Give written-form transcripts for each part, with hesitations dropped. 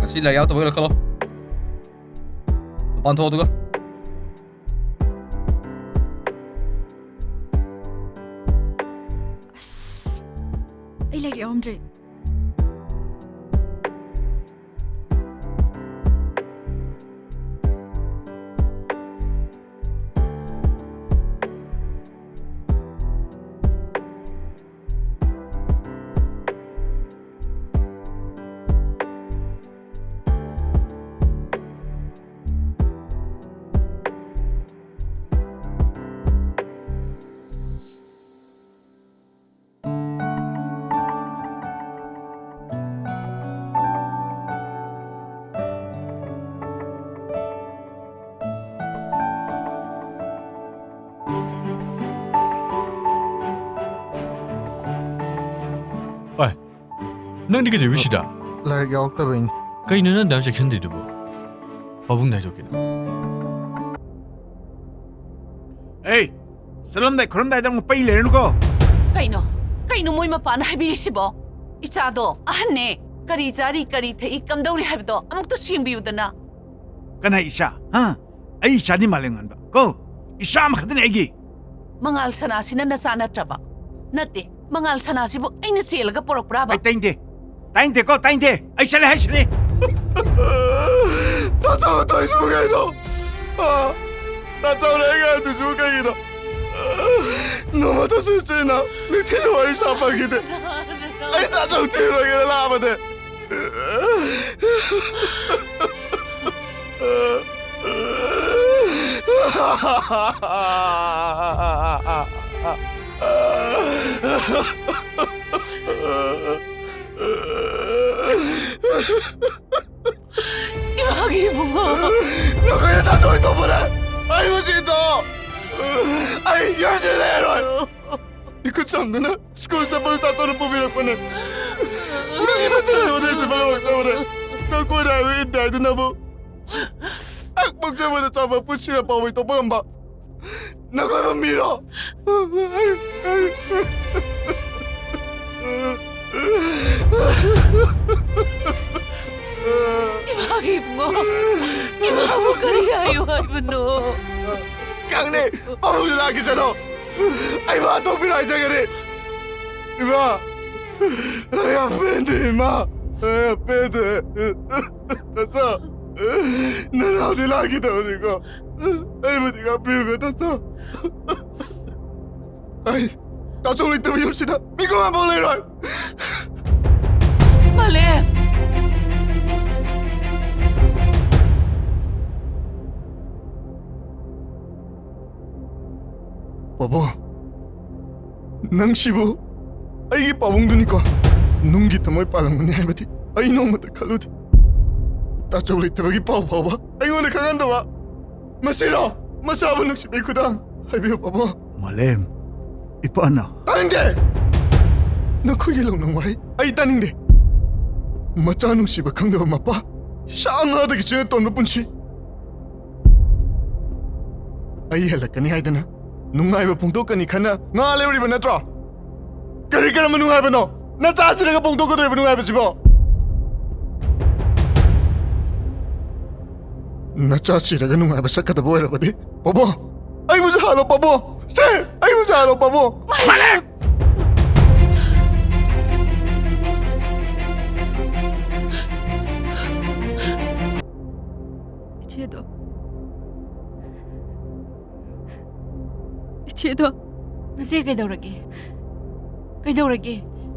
ngasi lai yaw tabagala khalo pan tho duga ai lai yawmdre Nang di kede wishida. Larga okta bain. Kai nana dam section di dubo. Pabung nai jokina. Hey, salam dai khuram dai jam pai le ko. Kaino moi mapana habi sibo. Ichado ahne kari jari kari thei kamdori habdo amuk to simbi udana. Kana Isha, ha? Ai Isha ni malengan ba. Ko, Isha ma khadne agi. Mangal sana sina na sana traba. Nate, mangal sana sibo aina selga porok braba. Ai tainde ko tainde. Ai sale hai sale. Ta sao tôi su cái đó. Ta sao lại cái tu su cái đó. Nó mà ta su chơi nào,你听我一下吧，给的。哎，ta sao听了给他拉吧的。Ibagi bungo. Nó kaya ta tôi đâu rồi? Ai mà chỉ đó? Ai giờ sẽ lên rồi. 이거 참나? 스쿨 잡을 다 떠는 법이라고는. 우리 이마트 어디서 먹어 그래. 나 꼬라 왜 나도 나보. 악먹 때문에 잡아 부시라 바위 또 봐. 나가 밀어. Ibagi bungo. Ibabu kari ayo ibno. 강내 바보들 나기잖아. 아이마 또 필요하지 그래. 이마. 야 밴드 이마. 야 밴드. 됐어. 난 어디 나기다 어디가. 아이마 네가 비우가 됐어. 아이 나 저리 때문에 염시다. 미고만 볼래라. Male. 바보, 낭시부, 아이게 바봉두니까 농기 타모이 빨랑문네 해바디, 아이 너무다 칼로디. 따져올리 때박이 바보, 아이 오늘 강한다 와. 마시라, 마사부 낭시 베쿠당, 아이비오 바보. Malem. Ipana. 따는데, 나 크게 롱롱 와이, 아이 따는데. 마짜 낭시바 강다바 마빠, 샹하다기 전에 또 몇분치. 아이 헬라까니 하이드나. Nungaiba pungtokani khana nga lewriba natra kari karam nungaiba no na chasiraga pungtoko doiba nungaiba sibo na chasiraga nungaiba sakada boirabadi babo ai muja halo babo se ai muja halo babo Malem. Ichedo Nase kaidaurage.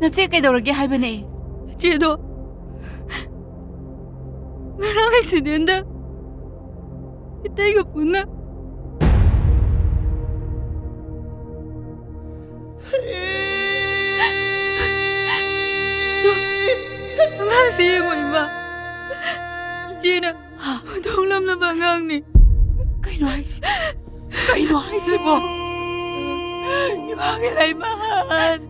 Nase kaidaurage haibane. Ichedo ngarang accidenta itaiga punna ngang siya mo iba Gina dong lam na bangang ni Kaino haisibo. Ibangin ay mahal.